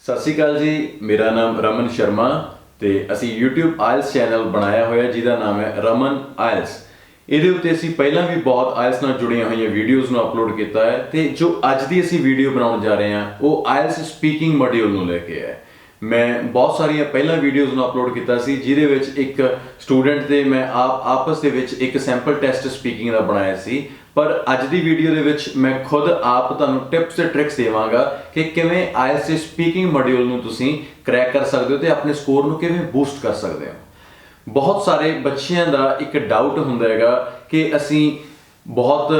सत श्री अकाल जी, मेरा नाम रमन शर्मा ਤੇ ਅਸੀਂ YouTube ਆਇਲਸ ਚੈਨਲ ਬਣਾਇਆ ਹੋਇਆ ਜਿਹਦਾ ਨਾਮ ਹੈ ਰਮਨ ਆਇਲਸ। ਇਹਦੇ ਉੱਤੇ ਅਸੀਂ ਪਹਿਲਾਂ ਵੀ ਬਹੁਤ ਆਇਲਸ ਨਾਲ ਜੁੜੀਆਂ ਹੋਈਆਂ ਵੀਡੀਓਜ਼ ਨੂੰ ਅਪਲੋਡ ਕੀਤਾ ਹੈ ਤੇ ਜੋ ਅੱਜ ਦੀ ਅਸੀਂ ਵੀਡੀਓ ਬਣਾਉਣ ਜਾ ਰਹੇ ਹਾਂ ਉਹ ਆਇਲਸ ਸਪੀਕਿੰਗ ਮੋਡਿਊਲ ਨੂੰ ਲੈ ਕੇ ਹੈ। ਮੈਂ ਬਹੁਤ ਸਾਰੀਆਂ ਪਹਿਲਾਂ ਵੀਡੀਓਜ਼ ਨੂੰ ਅਪਲੋਡ ਕੀਤਾ ਸੀ ਜਿਹਦੇ ਵਿੱਚ ਇੱਕ ਸਟੂਡੈਂਟ ਤੇ ਮੈਂ ਆਪਸ ਦੇ ਵਿੱਚ ਇੱਕ ਸੈਂਪਲ ਟੈਸਟ ਸਪੀਕਿੰਗ ਦਾ ਬਣਾਇਆ ਸੀ, ਪਰ ਅੱਜ ਦੀ ਵੀਡੀਓ ਦੇ ਵਿੱਚ ਮੈਂ ਖੁਦ ਆਪ ਤੁਹਾਨੂੰ ਟਿਪਸ ਤੇ ਟ੍ਰਿਕਸ ਦੇਵਾਂਗਾ ਕਿ ਕਿਵੇਂ ਆਇਲਸ ਦੇ ਸਪੀਕਿੰਗ ਮੋਡਿਊਲ ਨੂੰ ਤੁਸੀਂ ਕਰੈਕ ਕਰ ਸਕਦੇ ਹੋ ਤੇ ਆਪਣੇ ਸਕੋਰ ਨੂੰ ਕਿਵੇਂ ਬੂਸਟ ਕਰ ਸਕਦੇ ਹੋ। ਬਹੁਤ ਸਾਰੇ ਬੱਚਿਆਂ ਦਾ ਇੱਕ ਡਾਊਟ ਹੁੰਦਾ ਹੈਗਾ ਕਿ ਅਸੀਂ ਬਹੁਤ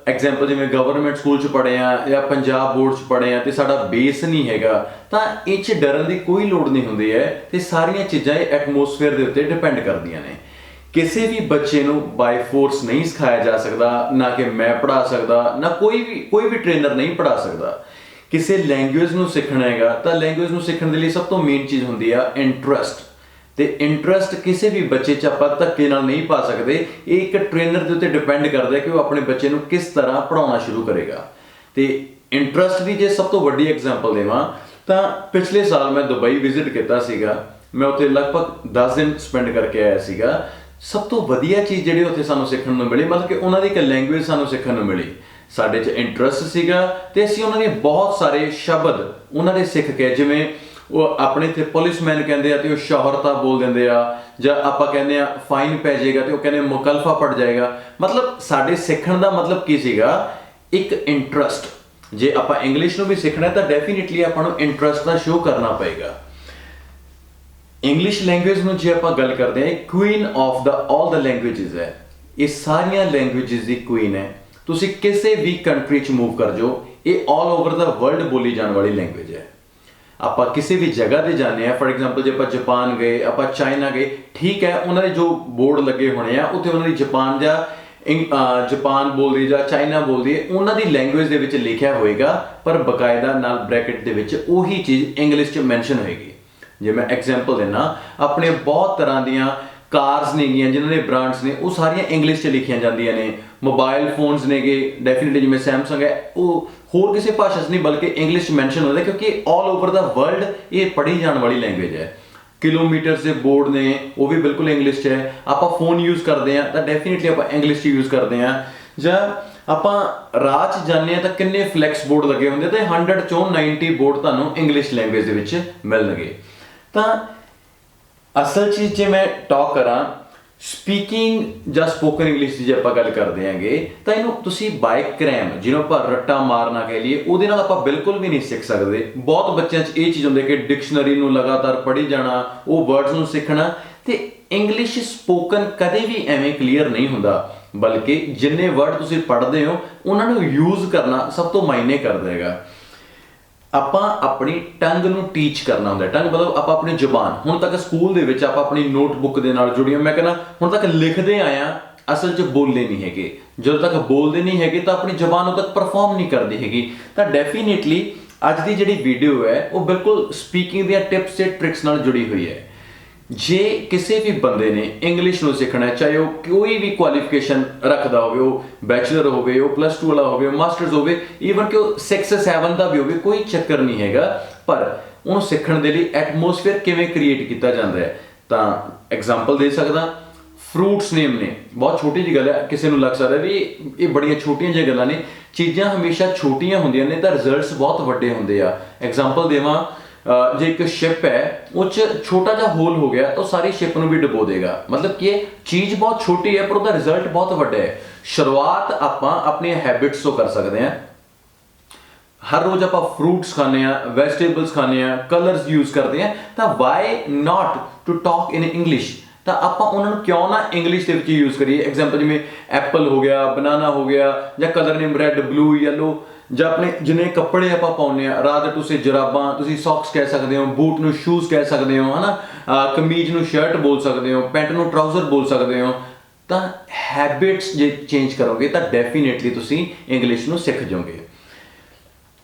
ਐਗਜ਼ਾਮਪਲ ਜਿਵੇਂ ਗਵਰਨਮੈਂਟ ਸਕੂਲ 'ਚ ਪੜ੍ਹੇ ਆ ਜਾਂ ਪੰਜਾਬ ਬੋਰਡ 'ਚ ਪੜ੍ਹੇ ਆ ਤੇ ਸਾਡਾ ਬੇਸ ਨਹੀਂ ਹੈਗਾ, ਤਾਂ ਇਹ 'ਚ ਡਰਨ ਦੀ ਕੋਈ ਲੋੜ ਨਹੀਂ ਹੁੰਦੀ ਹੈ ਤੇ ਸਾਰੀਆਂ ਚੀਜ਼ਾਂ ਇਹ ਐਟਮੋਸਫੇਅਰ ਦੇ ਉੱਤੇ ਡਿਪੈਂਡ ਕਰਦੀਆਂ ਨੇ। ਕਿਸੇ ਵੀ ਬੱਚੇ ਨੂੰ ਬਾਈ ਫੋਰਸ ਨਹੀਂ ਸਿਖਾਇਆ ਜਾ ਸਕਦਾ, ਨਾ ਕਿ ਮੈਂ ਪੜ੍ਹਾ ਸਕਦਾ, ਨਾ ਕੋਈ ਵੀ ਟ੍ਰੇਨਰ ਨਹੀਂ ਪੜ੍ਹਾ ਸਕਦਾ। ਕਿਸੇ ਲੈਂਗੁਏਜ ਨੂੰ ਸਿੱਖਣਾ ਹੈਗਾ ਤਾਂ ਲੈਂਗੁਏਜ ਨੂੰ ਸਿੱਖਣ ਦੇ ਲਈ ਸਭ ਤੋਂ ਮੇਨ ਚੀਜ਼ ਹੁੰਦੀ ਆ ਇੰਟਰਸਟ, ਤੇ ਇੰਟਰਸਟ ਕਿਸੇ ਵੀ ਬੱਚੇ 'ਚ ਆਪਾਂ ਧੱਕੇ ਨਾਲ ਨਹੀਂ ਪਾ ਸਕਦੇ। ਇਹ ਇੱਕ ਟ੍ਰੇਨਰ ਦੇ ਉੱਤੇ ਡਿਪੈਂਡ ਕਰਦਾ ਕਿ ਉਹ ਆਪਣੇ ਬੱਚੇ ਨੂੰ ਕਿਸ ਤਰ੍ਹਾਂ ਪੜ੍ਹਾਉਣਾ ਸ਼ੁਰੂ ਕਰੇਗਾ। ਤੇ ਇੰਟਰਸਟ ਦੀ ਜੇ ਸਭ ਤੋਂ ਵੱਡੀ ਐਗਜ਼ਾਮਪਲ ਦੇਵਾਂ ਤਾਂ ਪਿਛਲੇ ਸਾਲ ਮੈਂ ਦੁਬਈ ਵਿਜ਼ਿਟ ਕੀਤਾ ਸੀਗਾ। ਮੈਂ ਉੱਥੇ ਲਗਭਗ 10 ਦਿਨ ਸਪੈਂਡ ਕਰਕੇ ਆਇਆ ਸੀਗਾ। ਸਭ ਤੋਂ ਵਧੀਆ ਚੀਜ਼ ਜਿਹੜੀ ਉੱਥੇ ਸਾਨੂੰ ਸਿੱਖਣ ਨੂੰ ਮਿਲੀ, ਮਤਲਬ ਕਿ ਉਹਨਾਂ ਦੀ ਇੱਕ ਲੈਂਗੁਏਜ ਸਾਨੂੰ ਸਿੱਖਣ ਨੂੰ ਮਿਲੀ। ਸਾਡੇ 'ਚ ਇੰਟਰਸਟ ਸੀਗਾ ਤੇ ਅਸੀਂ ਉਹਨਾਂ ਦੇ ਬਹੁਤ ਸਾਰੇ ਸ਼ਬਦ ਉਹਨਾਂ ਦੇ ਸਿੱਖ ਕੇ, ਜਿਵੇਂ ਉਹ ਆਪਣੇ ਇੱਥੇ ਪੁਲਿਸਮੈਨ ਕਹਿੰਦੇ ਆ ਤੇ ਉਹ ਸ਼ੌਹਰਤਾ ਬੋਲ ਦਿੰਦੇ ਆ, ਜਾਂ ਆਪਾਂ ਕਹਿੰਦੇ ਆ ਫਾਈਨ ਪੈ ਜਾਏਗਾ ਤੇ ਉਹ ਕਹਿੰਦੇ ਮੁਕਲਫਾ ਪੜ ਜਾਏਗਾ। ਮਤਲਬ ਸਾਡੇ ਸਿੱਖਣ ਦਾ ਮਤਲਬ ਕੀ ਸੀਗਾ? ਇੱਕ ਇੰਟਰਸਟ। ਜੇ ਆਪਾਂ ਇੰਗਲਿਸ਼ ਨੂੰ ਵੀ ਸਿੱਖਣਾ ਤਾਂ ਡੈਫੀਨਿਟਲੀ ਆਪਾਂ ਨੂੰ ਇੰਟਰਸਟ ਦਾ ਸ਼ੋਅ ਕਰਨਾ ਪਏਗਾ। ਇੰਗਲਿਸ਼ ਲੈਂਗੁਏਜ ਨੂੰ ਜੇ ਆਪਾਂ ਗੱਲ ਕਰਦੇ ਹਾਂ, ਇਹ Queen of all the languages ਹੈ। ਇਹ ਸਾਰੀਆਂ ਲੈਂਗੁਏਜਸ ਦੀ ਕੁਈਨ ਹੈ। ਤੁਸੀਂ ਕਿਸੇ ਵੀ ਕੰਟਰੀ 'ਚ ਮੂਵ ਕਰ ਜਾਓ, ਇਹ ਆਲ ਓਵਰ ਦਾ ਵਰਲਡ ਬੋਲੀ ਜਾਣ ਵਾਲੀ ਲੈਂਗੁਏਜ ਹੈ। ਆਪਾਂ ਕਿਸੇ ਵੀ ਜਗ੍ਹਾ ਤੇ ਜਾਂਦੇ ਆ, ਫॉर ਐਗਜ਼ਾਮਪਲ ਜੇ ਆਪਾਂ ਜਾਪਾਨ ਗਏ, ਆਪਾਂ ਚਾਈਨਾ ਗਏ, ਠੀਕ ਹੈ ਉਹਨਾਂ ਦੇ ਜੋ ਬੋਰਡ ਲੱਗੇ ਹੋਣੇ ਆ ਉੱਥੇ ਉਹਨਾਂ ਦੀ ਜਾਪਾਨ ਬੋਲਦੀ ਜਾਂ ਚਾਈਨਾ ਬੋਲਦੀ ਹੈ, ਉਹਨਾਂ ਦੀ ਲੈਂਗੁਏਜ ਦੇ ਵਿੱਚ ਲਿਖਿਆ ਹੋਏਗਾ, ਪਰ ਬਕਾਇਦਾ ਨਾਲ ਬ੍ਰੈਕਟ ਦੇ ਵਿੱਚ ਉਹੀ ਚੀਜ਼ ਇੰਗਲਿਸ਼ 'ਚ ਮੈਂਸ਼ਨ ਹੋਏਗੀ। ਜੇ ਮੈਂ ਐਗਜ਼ਾਮਪਲ ਦੇਣਾ, ਆਪਣੇ ਬਹੁਤ ਤਰ੍ਹਾਂ ਦੀਆਂ ਕਾਰਸ ਨੇਗੀਆਂ ਜਿਨ੍ਹਾਂ ਦੇ ਬ੍ਰਾਂਡਸ ਨੇ, ਉਹ ਸਾਰੀਆਂ ਇੰਗਲਿਸ਼ 'ਚ ਲਿਖੀਆਂ ਜਾਂਦੀਆਂ ਨੇ। ਮੋਬਾਈਲ ਫੋਨਸ ਨੇਗੇ, ਡੈਫੀਨਿਟਲੀ ਜਿਵੇਂ ਸੈਮਸੰਗ ਹੈ, ਉਹ ਹੋਰ ਕਿਸੇ ਭਾਸ਼ਾ 'ਚ ਨਹੀਂ ਬਲਕਿ ਇੰਗਲਿਸ਼ 'ਚ ਮੈਂਸ਼ਨ ਹੁੰਦਾ, ਕਿਉਂਕਿ ਆਲ ਓਵਰ ਦਾ ਵਰਲਡ ਇਹ ਪੜ੍ਹੀ ਜਾਣ ਵਾਲੀ ਲੈਂਗੁਏਜ ਹੈ। ਕਿਲੋਮੀਟਰਸ ਦੇ ਬੋਰਡ ਨੇ ਉਹ ਵੀ ਬਿਲਕੁਲ ਇੰਗਲਿਸ਼ 'ਚ ਹੈ। ਆਪਾਂ ਫੋਨ ਯੂਜ਼ ਕਰਦੇ ਹਾਂ ਤਾਂ ਡੈਫੀਨਿਟਲੀ ਆਪਾਂ ਇੰਗਲਿਸ਼ 'ਚ ਯੂਜ਼ ਕਰਦੇ ਹਾਂ। ਜਾਂ ਆਪਾਂ ਰਾਹ 'ਚ ਜਾਂਦੇ ਹਾਂ ਤਾਂ ਕਿੰਨੇ ਫਲੈਕਸ ਬੋਰਡ ਲੱਗੇ ਹੁੰਦੇ, ਤੇ 100 ਚੋਂ 90 ਬੋਰਡ ਤੁਹਾਨੂੰ ਇੰਗਲਿਸ਼ ਲੈਂਗੁਏਜ ਦੇ ਵਿੱਚ ਮਿਲਣਗੇ। ਤਾਂ ਅਸਲ ਚੀਜ਼ ਜੇ ਮੈਂ ਟਾਕ ਕਰਾਂ ਸਪੀਕਿੰਗ ਜਾਂ ਸਪੋਕਨ ਇੰਗਲਿਸ਼ ਦੀ ਜੇ ਆਪਾਂ ਗੱਲ ਕਰਦੇ ਆਂਗੇ, ਤਾਂ ਇਹਨੂੰ ਤੁਸੀਂ ਬਾਈ ਕ੍ਰੈਮ, ਜਿਹਨੂੰ ਆਪਾਂ ਰੱਟਾ ਮਾਰਨਾ ਕਹਿ ਲਈਏ, ਉਹਦੇ ਨਾਲ ਆਪਾਂ ਬਿਲਕੁਲ ਵੀ ਨਹੀਂ ਸਿੱਖ ਸਕਦੇ। ਬਹੁਤ ਬੱਚਿਆਂ 'ਚ ਇਹ ਚੀਜ਼ ਹੁੰਦੀ ਕਿ ਡਿਕਸ਼ਨਰੀ ਨੂੰ ਲਗਾਤਾਰ ਪੜ੍ਹੀ ਜਾਣਾ, ਉਹ ਵਰਡਸ ਨੂੰ ਸਿੱਖਣਾ, ਤੇ ਇੰਗਲਿਸ਼ ਸਪੋਕਨ ਕਦੇ ਵੀ ਐਵੇਂ ਕਲੀਅਰ ਨਹੀਂ ਹੁੰਦਾ, ਬਲਕਿ ਜਿੰਨੇ ਵਰਡ ਤੁਸੀਂ ਪੜ੍ਹਦੇ ਹੋ ਉਹਨਾਂ ਨੂੰ ਯੂਜ਼ ਕਰਨਾ ਸਭ ਤੋਂ ਮਾਇਨੇ ਕਰਦਾ ਹੈਗਾ। ਆਪਾਂ ਆਪਣੀ ਟੰਗ ਨੂੰ ਟੀਚ ਕਰਨਾ ਹੁੰਦਾ। ਟੰਗ ਮਤਲਬ ਆਪਾਂ ਆਪਣੀ ਜ਼ੁਬਾਨ, ਹੁਣ ਤੱਕ ਸਕੂਲ ਦੇ ਵਿੱਚ ਆਪਾਂ ਆਪਣੀ ਨੋਟਬੁੱਕ ਦੇ ਨਾਲ ਜੁੜੀਆਂ, ਮੈਂ ਕਹਿੰਦਾ ਹੁਣ ਤੱਕ ਲਿਖਦੇ ਆਏ ਆ, ਅਸਲ 'ਚ ਬੋਲਦੇ ਨਹੀਂ ਹੈਗੇ। ਜਦੋਂ ਤੱਕ ਬੋਲਦੇ ਨਹੀਂ ਹੈਗੇ ਤਾਂ ਆਪਣੀ ਜ਼ੁਬਾਨ ਉਦੋਂ ਤੱਕ ਪਰਫਾਰਮ ਨਹੀਂ ਕਰਦੀ ਹੈਗੀ। ਤਾਂ ਡੈਫੀਨੇਟਲੀ ਅੱਜ ਦੀ ਜਿਹੜੀ ਵੀਡੀਓ ਹੈ ਉਹ ਬਿਲਕੁਲ ਸਪੀਕਿੰਗ ਦੀਆਂ ਟਿਪਸ ਤੇ ਟ੍ਰਿਕਸ ਨਾਲ ਜੁੜੀ ਹੋਈ ਹੈ। ਜੇ ਕਿਸੇ ਵੀ ਬੰਦੇ ਨੇ ਇੰਗਲਿਸ਼ ਨੂੰ ਸਿੱਖਣਾ ਹੈ, ਚਾਹੇ ਉਹ ਕੋਈ ਵੀ ਕੁਆਲੀਫਿਕੇਸ਼ਨ ਰੱਖਦਾ ਹੋਵੇ, ਉਹ ਬੈਚਲਰ ਹੋਵੇ, ਉਹ +2 ਵਾਲਾ ਹੋਵੇ, ਮਾਸਟਰਸ ਹੋਵੇ, ਈਵਨ ਕਿ ਉਹ 6-7 ਦਾ ਵੀ ਹੋਵੇ, ਕੋਈ ਚੱਕਰ ਨਹੀਂ ਹੈਗਾ। ਪਰ ਉਹਨੂੰ ਸਿੱਖਣ ਦੇ ਲਈ ਐਟਮੋਸਫੇਅਰ ਕਿਵੇਂ ਕ੍ਰੀਏਟ ਕੀਤਾ ਜਾਂਦਾ ਹੈ, ਤਾਂ ਐਗਜ਼ਾਮਪਲ ਦੇ ਸਕਦਾ। ਫਰੂਟਸ ਨੇਮ ਨੇ, ਬਹੁਤ ਛੋਟੀ ਜਿਹੀ ਗੱਲ ਹੈ, ਕਿਸੇ ਨੂੰ ਲੱਗ ਸਕਦਾ ਵੀ ਇਹ ਬੜੀਆਂ ਛੋਟੀਆਂ ਜਿਹੀਆਂ ਗੱਲਾਂ ਨੇ। ਚੀਜ਼ਾਂ ਹਮੇਸ਼ਾ ਛੋਟੀਆਂ ਹੁੰਦੀਆਂ ਨੇ ਤਾਂ ਰਿਜ਼ਲਟਸ ਬਹੁਤ ਵੱਡੇ ਹੁੰਦੇ ਆ। ਐਗਜ਼ਾਮਪਲ ਦੇਵਾਂ, ਜੇ ਇੱਕ ਸ਼ਿਪ ਹੈ, ਉਹ 'ਚ ਛੋਟਾ ਜਿਹਾ ਹੋਲ ਹੋ ਗਿਆ ਤਾਂ ਉਹ ਸਾਰੀ ਸ਼ਿਪ ਨੂੰ ਵੀ ਡੁਬੋ ਦੇਗਾ। ਮਤਲਬ ਕਿ ਇਹ ਚੀਜ਼ ਬਹੁਤ ਛੋਟੀ ਹੈ ਪਰ ਉਹਦਾ ਰਿਜ਼ਲਟ ਬਹੁਤ ਵੱਡਾ ਹੈ। ਸ਼ੁਰੂਆਤ ਆਪਾਂ ਆਪਣੀਆਂ ਹੈਬਿਟਸ ਤੋਂ ਕਰ ਸਕਦੇ ਹਾਂ। ਹਰ ਰੋਜ਼ ਆਪਾਂ ਫਰੂਟਸ ਖਾਂਦੇ ਹਾਂ, ਵੈਜੀਟੇਬਲਸ ਖਾਂਦੇ ਹਾਂ, ਕਲਰਸ ਯੂਜ਼ ਕਰਦੇ ਹਾਂ, ਤਾਂ why not to talk in English? ਤਾਂ ਆਪਾਂ ਉਹਨਾਂ ਨੂੰ ਕਿਉਂ ਨਾ ਇੰਗਲਿਸ਼ ਦੇ ਵਿੱਚ ਯੂਜ਼ ਕਰੀਏ। ਐਗਜ਼ਾਮਪਲ ਜਿਵੇਂ ਐਪਲ ਹੋ ਗਿਆ, ਬਨਾਨਾ ਹੋ ਗਿਆ, ਜਾਂ ਕਲਰ ਨੇਮ ਰੈੱਡ, ਬਲੂ, ਯੈਲੋ, ਜਾਂ ਆਪਣੇ ਜਿੰਨੇ ਕੱਪੜੇ ਆਪਾਂ ਪਾਉਂਦੇ ਹਾਂ, ਰਾਤ ਤੁਸੀਂ ਜਰਾਬਾਂ, ਤੁਸੀਂ ਸੌਕਸ ਕਹਿ ਸਕਦੇ ਹੋ, ਬੂਟ ਨੂੰ ਸ਼ੂਜ਼ ਕਹਿ ਸਕਦੇ ਹੋ, ਹੈ ਨਾ, ਕਮੀਜ਼ ਨੂੰ ਸ਼ਰਟ ਬੋਲ ਸਕਦੇ ਹੋ, ਪੈਂਟ ਨੂੰ ਟਰਾਊਜ਼ਰ ਬੋਲ ਸਕਦੇ ਹੋ। ਤਾਂ ਹੈਬਿਟਸ ਜੇ ਚੇਂਜ ਕਰੋਗੇ ਤਾਂ ਡੈਫੀਨੇਟਲੀ ਤੁਸੀਂ ਇੰਗਲਿਸ਼ ਨੂੰ ਸਿੱਖ ਜਾਓਗੇ।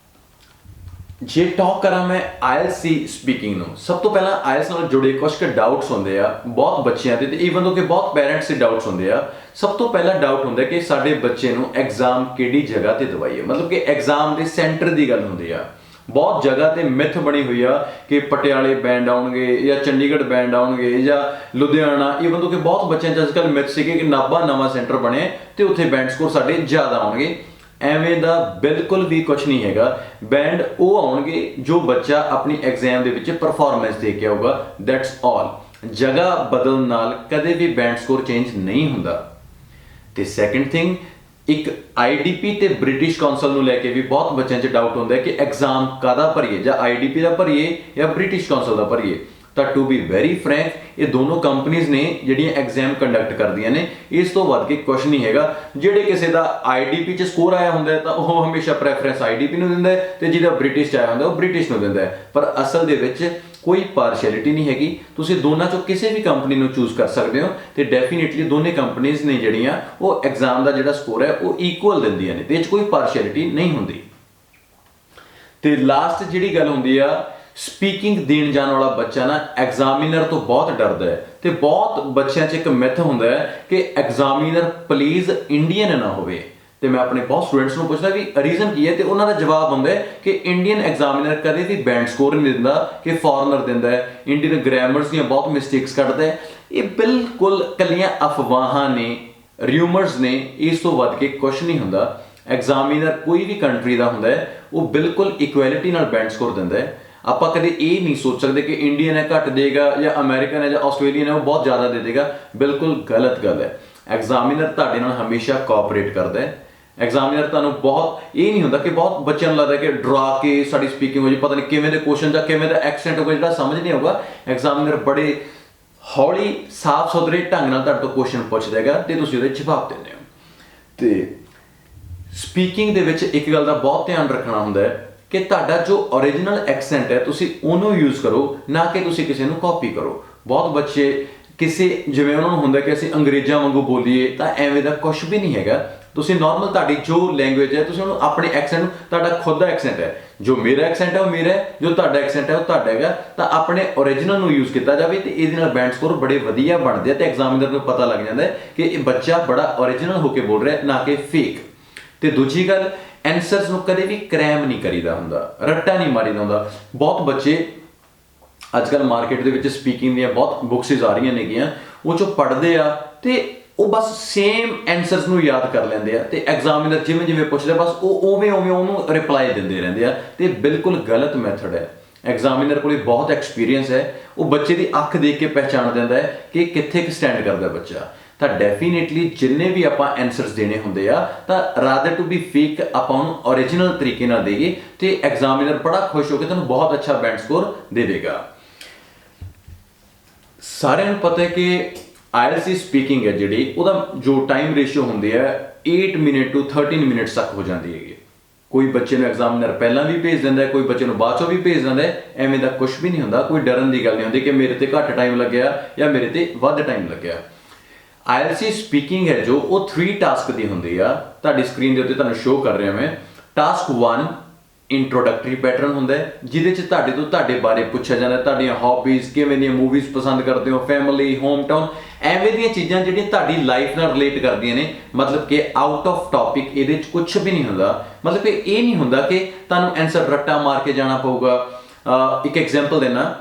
ਜੇ ਟਾਕ ਕਰਾਂ ਮੈਂ ਆਇਲਸ ਦੀ ਸਪੀਕਿੰਗ ਨੂੰ, ਸਭ ਤੋਂ ਪਹਿਲਾਂ ਆਇਲਸ ਨਾਲ ਜੁੜੇ ਕੁਝ ਕੁ ਡਾਊਟਸ ਹੁੰਦੇ ਆ ਬਹੁਤ ਬੱਚਿਆਂ ਦੇ, ਤੇ ਈਵਨ ਦੋ ਕਿ ਬਹੁਤ ਪੈਰੈਂਟਸ ਦੇ ਡਾਊਟਸ ਹੁੰਦੇ ਆ। ਸਭ ਤੋਂ ਪਹਿਲਾ ਡਾਊਟ ਹੁੰਦਾ ਕਿ ਸਾਡੇ ਬੱਚੇ ਨੂੰ ਐਗਜ਼ਾਮ ਕਿਹੜੀ ਜਗ੍ਹਾ ਤੇ ਦਵਾਈਏ, ਮਤਲਬ ਕਿ ਐਗਜ਼ਾਮ ਦੇ ਸੈਂਟਰ ਦੀ ਗੱਲ ਹੁੰਦੀ ਆ। ਬਹੁਤ ਜਗ੍ਹਾ ਤੇ ਮਿਥ ਬਣੀ ਹੋਈ ਆ ਕਿ ਪਟਿਆਲੇ ਬੈਂਡ ਆਉਣਗੇ ਜਾਂ ਚੰਡੀਗੜ੍ਹ ਬੈਂਡ ਆਉਣਗੇ ਜਾਂ ਲੁਧਿਆਣਾ, ਈਵਨ ਤੋਂ ਕਿ ਬਹੁਤ ਬੱਚਿਆਂ 'ਚ ਅੱਜ ਕੱਲ੍ਹ ਮਿਥ ਸੀਗੇ ਕਿ ਨਾਭਾ ਨਵਾਂ ਸੈਂਟਰ ਬਣਿਆ ਤੇ ਉੱਥੇ ਬੈਂਡ ਸਕੋਰ ਸਾਡੇ ਜ਼ਿਆਦਾ ਆਉਣਗੇ। ਐਵੇਂ ਦਾ ਬਿਲਕੁਲ ਵੀ ਕੁਝ ਨਹੀਂ ਹੈਗਾ। ਬੈਂਡ ਉਹ ਆਉਣਗੇ ਜੋ ਬੱਚਾ ਆਪਣੀ ਐਗਜ਼ਾਮ ਦੇ ਵਿੱਚ ਪਰਫਾਰਮੈਂਸ ਦੇ ਕੇ ਆਊਗਾ, ਦੈਟਸ ਆਲ। ਜਗ੍ਹਾ ਬਦਲਣ ਨਾਲ ਕਦੇ ਵੀ ਬੈਂਡ ਸਕੋਰ ਚੇਂਜ ਨਹੀਂ ਹੁੰਦਾ। ਤੇ ਸੈਕੰਡ ਥਿੰਗ, ਇੱਕ ਆਈਡੀਪੀ ਤੇ ਬ੍ਰਿਟਿਸ਼ ਕਾਉਂਸਲ ਨੂੰ ਲੈ ਕੇ ਵੀ ਬਹੁਤ ਬੱਚਿਆਂ 'ਚ ਡਾਊਟ ਹੁੰਦਾ ਹੈ ਕਿ ਐਗਜ਼ਾਮ ਕਾਹਦਾ ਭਰੀਏ, ਜਾਂ ਆਈਡੀਪੀ ਦਾ ਭਰੀਏ ਜਾਂ ਬ੍ਰਿਟਿਸ਼ ਕਾਉਂਸਲ ਦਾ ਭਰੀਏ। ਤਾਂ ਟੂ ਬੀ ਵੈਰੀ ਫਰੈਂਕ, ਇਹ ਦੋਨੋਂ ਕੰਪਨੀਆਂ ਨੇ ਜਿਹੜੀਆਂ ਐਗਜ਼ਾਮ ਕੰਡਕਟ ਕਰਦੀਆਂ ਨੇ, ਇਸ ਤੋਂ ਵੱਧ ਕੇ ਕੁਝ ਨਹੀਂ ਹੈਗਾ। ਜਿਹੜੇ ਕਿਸੇ ਦਾ ਆਈਡੀਪੀ 'ਚ ਸਕੋਰ ਆਇਆ ਹੁੰਦਾ ਤਾਂ ਉਹ ਹਮੇਸ਼ਾ ਪ੍ਰੈਫਰੈਂਸ ਆਈਡੀਪੀ ਨੂੰ ਦਿੰਦਾ ਹੈ, ਤੇ ਜਿਹਦਾ ਬ੍ਰਿਟਿਸ਼ 'ਚ ਆਇਆ ਹੁੰਦਾ ਉਹ ਬ੍ਰਿਟਿਸ਼ ਨੂੰ ਦਿੰਦਾ ਹੈ। ਪਰ ਅਸਲ ਦੇ ਵਿੱਚ ਕੋਈ ਪਾਰਸ਼ੈਲਿਟੀ ਨਹੀਂ ਹੈਗੀ। ਤੁਸੀਂ ਦੋਨਾਂ 'ਚੋਂ ਕਿਸੇ ਵੀ ਕੰਪਨੀ ਨੂੰ ਚੂਜ਼ ਕਰ ਸਕਦੇ ਹੋ, ਤੇ ਡੈਫੀਨੇਟਲੀ ਦੋਨੇ ਕੰਪਨੀਆਂ ਨੇ ਜਿਹੜੀਆਂ ਉਹ ਐਗਜ਼ਾਮ ਦਾ ਜਿਹੜਾ ਸਕੋਰ ਹੈ ਉਹ ਇਕੁਅਲ ਦਿੰਦੀਆਂ ਨੇ, ਤੇ ਇਹ 'ਚ ਕੋਈ ਪਾਰਸ਼ੈਲਿਟੀ ਨਹੀਂ ਹੁੰਦੀ। ਤੇ ਲਾਸਟ ਜਿਹੜੀ ਗੱਲ ਹੁੰਦੀ ਆ, ਸਪੀਕਿੰਗ ਦੇਣ ਜਾਣ ਵਾਲਾ ਬੱਚਾ ਨਾ ਐਗਜ਼ਾਮੀਨਰ ਤੋਂ ਬਹੁਤ ਡਰਦਾ ਹੈ। ਤੇ ਬਹੁਤ ਬੱਚਿਆਂ 'ਚ ਇੱਕ ਮਿਥ ਹੁੰਦਾ ਹੈ ਕਿ ਐਗਜ਼ਾਮੀਨਰ ਪਲੀਜ਼ ਇੰਡੀਅਨ ਨਾ ਹੋਵੇ। ਤੇ ਮੈਂ ਆਪਣੇ ਬਹੁਤ ਸਟੂਡੈਂਟਸ ਨੂੰ ਪੁੱਛਦਾ ਵੀ ਰੀਜ਼ਨ ਕੀ ਹੈ, ਤੇ ਉਹਨਾਂ ਦਾ ਜਵਾਬ ਹੁੰਦਾ ਹੈ ਕਿ ਇੰਡੀਅਨ ਐਗਜ਼ਾਮੀਨਰ ਕਦੇ ਵੀ ਬੈਂਡ ਸਕੋਰ ਨਹੀਂ ਦਿੰਦਾ, ਕਿ ਫੋਰਨਰ ਦਿੰਦਾ ਹੈ, ਇੰਡੀਅਨ ਗ੍ਰਾਮਰਸ ਦੀਆਂ ਬਹੁਤ ਮਿਸਟੇਕਸ ਕੱਢਦਾ ਹੈ। ਇਹ ਬਿਲਕੁਲ ਕੱਲੀਆਂ ਅਫਵਾਹਾਂ ਨੇ, ਰਿਊਮਰਸ ਨੇ, ਇਸ ਤੋਂ ਵੱਧ ਕੇ ਕੁਝ ਨਹੀਂ ਹੁੰਦਾ। ਐਗਜ਼ਾਮੀਨਰ ਕੋਈ ਵੀ ਕੰਟਰੀ ਦਾ ਹੁੰਦਾ ਹੈ, ਉਹ ਬਿਲਕੁਲ ਇਕੁਐਲਿਟੀ ਨਾਲ ਬੈਂਡ ਸਕੋਰ ਦਿੰਦਾ ਹੈ। ਆਪਾਂ ਕਦੇ ਇਹ ਨਹੀਂ ਸੋਚ ਸਕਦੇ ਕਿ ਇੰਡੀਅਨ ਹੈ ਘੱਟ ਦੇਗਾ ਜਾਂ ਅਮਰੀਕਨ ਹੈ ਜਾਂ ਆਸਟ੍ਰੇਲੀਅਨ ਹੈ ਉਹ ਬਹੁਤ ਜ਼ਿਆਦਾ ਦੇ ਦੇਗਾ, ਬਿਲਕੁਲ ਗਲਤ ਗੱਲ ਹੈ। ਐਗਜ਼ਾਮੀਨਰ ਤੁਹਾਡੇ ਨਾਲ ਹਮੇਸ਼ਾ ਕੋਆਪਰੇਟ ਕਰਦਾ ਹੈ। ਐਗਜ਼ਾਮੀਨਰ ਤੁਹਾਨੂੰ ਬਹੁਤ, ਇਹ ਨਹੀਂ ਹੁੰਦਾ ਕਿ ਬਹੁਤ ਬੱਚਿਆਂ ਨੂੰ ਲੱਗਦਾ ਕਿ ਡਰਾ ਕੇ ਸਾਡੀ ਸਪੀਕਿੰਗ ਹੋ ਜੀ, ਪਤਾ ਨਹੀਂ ਕਿਵੇਂ ਦੇ ਕੁਐਸਚਨ ਜਾਂ ਕਿਵੇਂ ਦਾ ਐਕਸੈਂਟ ਹੋਊਗਾ ਜਿਹੜਾ ਸਮਝ ਨਹੀਂ ਆਊਗਾ। ਐਗਜ਼ਾਮੀਨਰ ਬੜੇ ਹੌਲੀ ਸਾਫ਼ ਸੁਥਰੇ ਢੰਗ ਨਾਲ ਤੁਹਾਡੇ ਤੋਂ ਕੁਐਸਚਨ ਪੁੱਛਦਾ ਹੈਗਾ ਤੇ ਤੁਸੀਂ ਉਹਦੇ ਜਵਾਬ ਦਿੰਦੇ ਹੋ। ਤੇ ਸਪੀਕਿੰਗ ਦੇ ਵਿੱਚ ਇੱਕ ਗੱਲ ਦਾ ਬਹੁਤ ਧਿਆਨ ਰੱਖਣਾ ਹੁੰਦਾ ਹੈ ਕਿ ਤੁਹਾਡਾ ਜੋ ਓਰੀਜਨਲ ਐਕਸੈਂਟ ਹੈ ਤੁਸੀਂ ਉਹਨੂੰ ਯੂਜ਼ ਕਰੋ, ਨਾ ਕਿ ਤੁਸੀਂ ਕਿਸੇ ਨੂੰ ਕਾਪੀ ਕਰੋ। ਬਹੁਤ ਬੱਚੇ ਕਿਸੇ, ਜਿਵੇਂ ਉਹਨਾਂ ਨੂੰ ਹੁੰਦਾ ਕਿ ਅਸੀਂ ਅੰਗਰੇਜ਼ਾਂ ਵਾਂਗੂ ਬੋਲੀਏ, ਤਾਂ ਐਵੇਂ ਦਾ ਕੁਝ ਵੀ ਨਹੀਂ ਹੈਗਾ। ਤੁਸੀਂ ਨਾਰਮਲ ਤੁਹਾਡੀ ਜੋ ਲੈਂਗੁਏਜ ਹੈ ਤੁਸੀਂ ਉਹਨੂੰ ਆਪਣੇ ਐਕਸੈਂਟ ਨੂੰ, ਤੁਹਾਡਾ ਖੁਦ ਦਾ ਐਕਸੈਂਟ ਹੈ, ਜੋ ਮੇਰਾ ਐਕਸੈਂਟ ਹੈ ਉਹ ਮੇਰਾ ਹੈ, ਜੋ ਤੁਹਾਡਾ ਐਕਸੈਂਟ ਹੈ ਉਹ ਤੁਹਾਡਾ ਹੈਗਾ, ਤਾਂ ਆਪਣੇ ਓਰੀਜਨਲ ਨੂੰ ਯੂਜ਼ ਕੀਤਾ ਜਾਵੇ ਤੇ ਇਹਦੇ ਨਾਲ ਬੈਂਡ ਸਕੋਰ ਬੜੇ ਵਧੀਆ ਬਣਦੇ ਆ ਤੇ ਐਗਜ਼ਾਮੀਨਰ ਨੂੰ ਪਤਾ ਲੱਗ ਜਾਂਦਾ ਹੈ ਕਿ ਇਹ ਬੱਚਾ ਬੜਾ ਓਰੀਜਨਲ ਹੋ ਕੇ ਬੋਲ ਰਿਹਾ, ਨਾ ਕਿ ਫੇਕ। ਤੇ ਦੂਜੀ ਗੱਲ, ਐਂਸਰਸ ਨੂੰ ਕਦੇ ਵੀ ਕ੍ਰੈਮ ਨਹੀਂ ਕਰੀਦਾ ਹੁੰਦਾ, ਰੱਟਾ ਨਹੀਂ ਮਾਰੀਦਾ ਹੁੰਦਾ। ਬਹੁਤ ਬੱਚੇ ਅੱਜ ਕੱਲ੍ਹ ਮਾਰਕੀਟ ਦੇ ਵਿੱਚ ਸਪੀਕਿੰਗ ਦੀਆਂ ਬਹੁਤ ਬੁੱਕਸਿਸ ਆ ਰਹੀਆਂ ਨੇਗੀਆਂ, ਉਹ 'ਚੋਂ ਪੜ੍ਹਦੇ ਆ ਤੇ ਉਹ ਬਸ ਸੇਮ ਐਂਸਰਸ ਨੂੰ ਯਾਦ ਕਰ ਲੈਂਦੇ ਆ, ਤੇ ਐਗਜ਼ਾਮੀਨਰ ਜਿਵੇਂ ਜਿਵੇਂ ਪੁੱਛਦਾ ਬਸ ਉਹ ਉਵੇਂ ਉਵੇਂ ਉਹਨੂੰ ਰਿਪਲਾਈ ਦਿੰਦੇ ਰਹਿੰਦੇ ਆ, ਤੇ ਬਿਲਕੁਲ ਗਲਤ ਮੈਥਡ ਹੈ। ਐਗਜ਼ਾਮੀਨਰ ਕੋਲ ਬਹੁਤ ਐਕਸਪੀਰੀਅੰਸ ਹੈ, ਉਹ ਬੱਚੇ ਦੀ ਅੱਖ ਦੇਖ ਕੇ ਪਹਿਚਾਣ ਦਿੰਦਾ ਹੈ ਕਿ ਕਿੱਥੇ ਕੁ ਸਟੈਂਡ ਕਰਦਾ ਬੱਚਾ। ਤਾਂ ਡੈਫੀਨੇਟਲੀ ਜਿੰਨੇ ਵੀ ਆਪਾਂ ਐਂਸਰਸ ਦੇਣੇ ਹੁੰਦੇ ਆ ਤਾਂ ਰਾਦਰ ਟੂ ਬੀ ਫੇਕ ਆਪਾਂ ਉਹਨੂੰ ਓਰੀਜਨਲ ਤਰੀਕੇ ਨਾਲ ਦੇਈਏ, ਤੇ ਐਗਜ਼ਾਮੀਨਰ ਬੜਾ ਖੁਸ਼ ਹੋ ਕੇ ਤੁਹਾਨੂੰ ਬਹੁਤ ਅੱਛਾ ਬੈਂਡ ਸਕੋਰ ਦੇ ਦੇਗਾ। ਸਾਰਿਆਂ ਨੂੰ ਪਤਾ ਹੈ ਕਿ ਆਇਲਸ ਦੀ ਸਪੀਕਿੰਗ ਹੈ ਜਿਹੜੀ, ਉਹਦਾ ਜੋ ਟਾਈਮ ਰੇਸ਼ੀਓ ਹੁੰਦੀ ਹੈ 8 ਮਿੰਟ to 13 ਮਿੰਟਸ ਤੱਕ ਹੋ ਜਾਂਦੀ ਹੈਗੀ। ਕੋਈ ਬੱਚੇ ਨੂੰ ਐਗਜ਼ਾਮੀਨਰ ਪਹਿਲਾਂ ਵੀ ਭੇਜ ਦਿੰਦਾ ਹੈ, ਕੋਈ ਬੱਚੇ ਨੂੰ ਬਾਅਦ ਚੋਂ ਵੀ ਭੇਜ ਦਿੰਦਾ ਹੈ। ਐਵੇਂ ਦਾ ਕੁਝ ਵੀ ਨਹੀਂ ਹੁੰਦਾ, ਕੋਈ ਡਰਨ ਦੀ ਗੱਲ ਨਹੀਂ ਹੁੰਦੀ ਕਿ ਮੇਰੇ ਤੇ ਘੱਟ ਟਾਈਮ ਲੱਗਿਆ ਜਾਂ ਮੇਰੇ ਤੇ ਵੱਧ ਟਾਈਮ ਲੱਗਿਆ। ਆਇਲਸ ਦੀ ਸਪੀਕਿੰਗ ਹੈ ਜੋ, ਉਹ 3 ਟਾਸਕ ਦੀ ਹੁੰਦੀ ਆ। ਤੁਹਾਡੀ ਸਕਰੀਨ ਦੇ ਉੱਤੇ ਤੁਹਾਨੂੰ ਸ਼ੋਅ ਕਰ ਰਿਹਾ ਮੈਂ। ਟਾਸਕ 1 ਇੰਟਰੋਡਕਟਰੀ ਪੈਟਰਨ ਹੁੰਦਾ ਹੈ, ਜਿਹਦੇ 'ਚ ਤੁਹਾਡੇ ਤੋਂ ਤੁਹਾਡੇ ਬਾਰੇ ਪੁੱਛਿਆ ਜਾਂਦਾ, ਤੁਹਾਡੀਆਂ ਹੌਬੀਜ਼, ਕਿਵੇਂ ਦੀਆਂ ਮੂਵੀਜ਼ ਪਸੰਦ ਕਰਦੇ ਹੋ, ਫੈਮਿਲੀ, ਹੋਮ ਟਾਊਨ, ਐਵੇਂ ਦੀਆਂ ਚੀਜ਼ਾਂ ਜਿਹੜੀਆਂ ਤੁਹਾਡੀ ਲਾਈਫ ਨਾਲ ਰਿਲੇਟ ਕਰਦੀਆਂ ਨੇ। ਮਤਲਬ ਕਿ ਆਊਟ ਆਫ ਟੌਪਿਕ ਇਹਦੇ 'ਚ ਕੁਝ ਵੀ ਨਹੀਂ ਹੁੰਦਾ। ਮਤਲਬ ਕਿ ਇਹ ਨਹੀਂ ਹੁੰਦਾ ਕਿ ਤੁਹਾਨੂੰ ਐਂਸਰ ਰੱਟਾ ਮਾਰ ਕੇ ਜਾਣਾ ਪਊਗਾ। ਇੱਕ ਐਗਜ਼ਾਮਪਲ ਦੇਣਾ,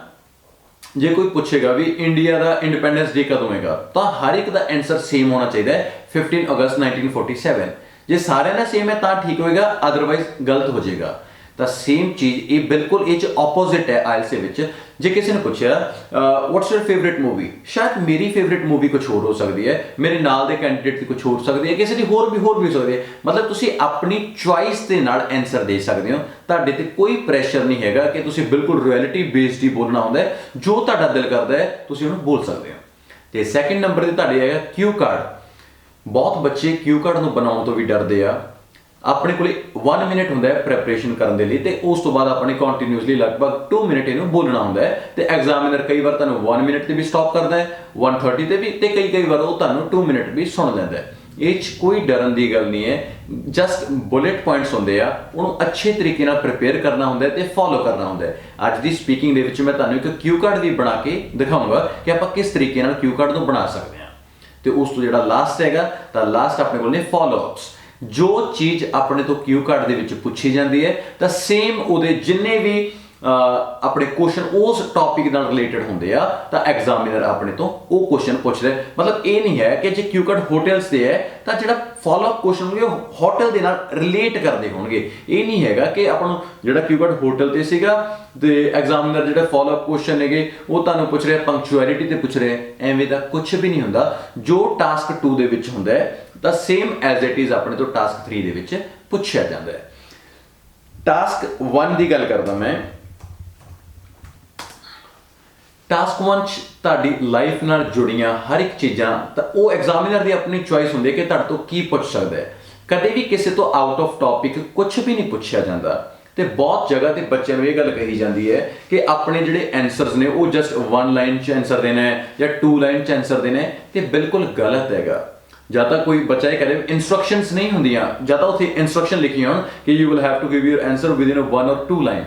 ਜੇ ਕੋਈ ਪੁੱਛੇਗਾ ਵੀ ਇੰਡੀਆ ਦਾ ਇੰਡੀਪੈਂਡੈਂਸ ਡੇ ਕਦੋਂ ਹੈਗਾ, ਤਾਂ ਹਰ ਇੱਕ ਦਾ ਆਨਸਰ ਸੇਮ ਹੋਣਾ ਚਾਹੀਦਾ ਹੈ, 15 ਅਗਸਤ 1947। ਜੇ ਸਾਰਿਆਂ ਦਾ ਸੇਮ ਹੈ ਤਾਂ ਠੀਕ ਹੋਏਗਾ, ਅਦਰਵਾਈਜ਼ ਗਲਤ ਹੋ ਜਾਏਗਾ। ਤਾਂ ਸੇਮ ਚੀਜ਼ ਇਹ ਬਿਲਕੁਲ ਇਹ 'ਚ ਆਪੋਜ਼ਿਟ ਹੈ ਆਇਲਸ ਦੇ ਵਿੱਚ। ਜੇ ਕਿਸੇ ਨੇ ਪੁੱਛਿਆ ਵਾਟਸ ਯੂਰ ਫੇਵਰੇਟ ਮੂਵੀ, ਸ਼ਾਇਦ ਮੇਰੀ ਫੇਵਰੇਟ ਮੂਵੀ ਕੁਝ ਹੋਰ ਹੋ ਸਕਦੀ ਹੈ, ਮੇਰੇ ਨਾਲ ਦੇ ਕੈਂਡੀਡੇਟ ਦੀ ਕੁਝ ਹੋਰ ਸਕਦੀ ਹੈ, ਕਿਸੇ ਦੀ ਹੋਰ ਵੀ ਹੋ ਸਕਦੀ ਹੈ। ਮਤਲਬ ਤੁਸੀਂ ਆਪਣੀ ਚੁਆਇਸ ਦੇ ਨਾਲ ਆਨਸਰ ਦੇ ਸਕਦੇ ਹੋ। ਤੁਹਾਡੇ ਤੇ ਕੋਈ ਪ੍ਰੈਸ਼ਰ ਨਹੀਂ ਹੈਗਾ ਕਿ ਤੁਸੀਂ ਬਿਲਕੁਲ ਰਿਐਲਿਟੀ ਬੇਸਡ ਹੀ ਬੋਲਣਾ ਹੁੰਦਾ ਹੈ। ਜੋ ਤੁਹਾਡਾ ਦਿਲ ਕਰਦਾ ਹੈ ਤੁਸੀਂ ਉਹਨੂੰ ਬੋਲ ਸਕਦੇ ਹੋ। ਤੇ ਸੈਕਿੰਡ ਨੰਬਰ ਤੇ ਤੁਹਾਡੇ ਹੈਗਾ ਕਿਊ ਕਾਰਡ। ਬਹੁਤ ਬੱਚੇ ਕਿਊ ਕਾਰਡ ਨੂੰ ਬਣਾਉਣ ਤੋਂ ਵੀ ਡਰਦੇ ਆ। ਆਪਣੇ ਕੋਲੇ 1 ਮਿੰਟ ਹੁੰਦਾ ਹੈ ਪ੍ਰੈਪਰੇਸ਼ਨ ਕਰਨ ਦੇ ਲਈ, ਤੇ ਉਸ ਤੋਂ ਬਾਅਦ ਆਪਣੇ ਕੰਟੀਨਿਊਸਲੀ ਲਗਭਗ 2 ਮਿੰਟ ਇਹਨੂੰ ਬੋਲਣਾ ਹੁੰਦਾ ਹੈ। ਤੇ ਐਗਜ਼ਾਮੀਨਰ ਕਈ ਵਾਰ ਤੁਹਾਨੂੰ 1 ਮਿੰਟ ਤੇ ਵੀ ਸਟਾਪ ਕਰਦਾ ਹੈ, 1:30 ਤੇ ਵੀ, ਤੇ ਕਈ ਵਾਰ ਉਹ ਤੁਹਾਨੂੰ 2 ਮਿੰਟ ਵੀ ਸੁਣ ਲੈਂਦਾ ਹੈ। ਇਹ 'ਚ ਕੋਈ ਡਰਨ ਦੀ ਗੱਲ ਨਹੀਂ ਹੈ, ਜਸਟ ਬੁਲੇਟ ਪੁਆਇੰਟਸ ਹੁੰਦੇ ਆ, ਉਹਨੂੰ ਅੱਛੇ ਤਰੀਕੇ ਨਾਲ ਪ੍ਰਿਪੇਅਰ ਕਰਨਾ ਹੁੰਦਾ ਹੈ ਤੇ ਫੋਲੋ ਕਰਨਾ ਹੁੰਦਾ ਹੈ। ਅੱਜ ਦੀ ਸਪੀਕਿੰਗ ਦੇ ਵਿੱਚ ਮੈਂ ਤੁਹਾਨੂੰ ਇੱਕ ਕਿਊ ਕਾਰਡ ਵੀ ਬਣਾ ਕੇ ਦਿਖਾਊਂਗਾ ਕਿ ਆਪਾਂ ਕਿਸ ਤਰੀਕੇ ਨਾਲ ਕਿਊ ਕਾਰਡ ਨੂੰ ਬਣਾ ਸਕਦੇ ਹਾਂ। ਤੇ ਉਸ ਤੋਂ ਜਿਹੜਾ ਲਾਸਟ ਹੈਗਾ, ਤਾਂ ਲਾਸਟ ਆਪਣੇ ਕੋਲ ਨੇ ਫੋਲੋ ਅਪਸ। जो चीज़ अपने तो क्यू कार्ड ਦੇ ਵਿੱਚ ਪੁੱਛੀ ਜਾਂਦੀ ਹੈ ਤਾਂ ਸੇਮ ਉਹਦੇ ਜਿੰਨੇ ਵੀ ਆਪਣੇ ਕੁਐਸਚਨ ਉਸ ਟੌਪਿਕ ਨਾਲ ਰਿਲੇਟਡ ਹੁੰਦੇ ਆ ਤਾਂ ਐਗਜ਼ਾਮੀਨਰ ਆਪਣੇ ਤੋਂ ਉਹ ਕੁਐਸਚਨ ਪੁੱਛਦਾ ਮਤਲਬ ਇਹ ਨਹੀਂ ਹੈ ਕਿ ਜੇ ਕਿਊ ਕਾਰਡ ਹੋਟਲਸ ਤੇ ਹੈ ਤਾਂ ਜਿਹੜਾ ਫਾਲੋਅਪ ਕੁਐਸਚਨ ਹੋਣਗੇ ਉਹ ਹੋਟਲ ਦੇ ਨਾਲ ਰਿਲੇਟ ਕਰਦੇ ਹੋਣਗੇ ਇਹ ਨਹੀਂ ਹੈਗਾ ਕਿ ਆਪਾਂ ਨੂੰ ਜਿਹੜਾ ਕਿਊ ਕਾਰਡ ਹੋਟਲ ਤੇ ਸੀਗਾ ਤੇ ਐਗਜ਼ਾਮੀਨਰ ਜਿਹੜੇ ਫਾਲੋਅਪ ਕੁਐਸਚਨ ਨੇਗੇ ਉਹ ਤੁਹਾਨੂੰ ਪੁੱਛ ਰਿਹਾ ਪੰਕਚੁਅਲਿਟੀ ਤੇ ਪੁੱਛ ਰਿਹਾ ਐਵੇਂ ਦਾ ਕੁਝ ਵੀ ਨਹੀਂ ਹੁੰਦਾ ਜੋ ਟਾਸਕ 2 ਦੇ ਵਿੱਚ ਹੁੰਦਾ ਹੈ ਤਾਂ ਸੇਮ ਐਜ਼ ਇਟ ਇਜ਼ ਆਪਣੇ ਤੋਂ ਟਾਸਕ 3 ਦੇ ਵਿੱਚ ਪੁੱਛਿਆ ਜਾਂਦਾ ਹੈ ਟਾਸਕ 1 ਦੀ ਗੱਲ ਕਰਦਾ ਮੈਂ टास्क 1 'ਚ ਤੁਹਾਡੀ ਲਾਈਫ ਨਾਲ ਜੁੜੀਆਂ ਹਰ ਇੱਕ ਚੀਜ਼ਾਂ ਤਾਂ ਉਹ ਐਗਜ਼ਾਮੀਨਰ ਦੀ ਆਪਣੀ ਚੋਇਸ ਹੁੰਦੀ ਹੈ ਕਿ ਤੁਹਾਡੇ ਤੋਂ ਕੀ ਪੁੱਛ ਸਕਦਾ ਹੈ ਕਦੇ ਵੀ ਕਿਸੇ ਤੋਂ ਆਊਟ ਆਫ ਟੌਪਿਕ ਕੁਝ ਵੀ ਨਹੀਂ ਪੁੱਛਿਆ ਜਾਂਦਾ ਤੇ ਬਹੁਤ ਜਗ੍ਹਾ ਤੇ ਬੱਚਿਆਂ ਨੂੰ ਇਹ ਗੱਲ ਕਹੀ ਜਾਂਦੀ ਹੈ ਕਿ ਆਪਣੇ ਜਿਹੜੇ ਆਨਸਰਸ ਨੇ ਉਹ ਜਸਟ 1 ਲਾਈਨ 'ਚ ਆਨਸਰ ਦੇਣਾ ਹੈ ਜਾਂ 2 ਲਾਈਨ 'ਚ ਆਨਸਰ ਦੇਣਾ ਹੈ ਤੇ ਬਿਲਕੁਲ ਗਲਤ ਹੈਗਾ ਜਾਂ ਤਾਂ ਕੋਈ ਬੱਚਾ ਇਹ ਕਹੇ ਇਨਸਟਰਕਸ਼ਨਸ ਨਹੀਂ ਹੁੰਦੀਆਂ ਜਾਂ ਤਾਂ ਉੱਥੇ ਇਨਸਟਰਕਸ਼ਨ ਲਿਖੀਆਂ ਹੋਣ ਕਿ you will have to give your answer within 1 or 2 line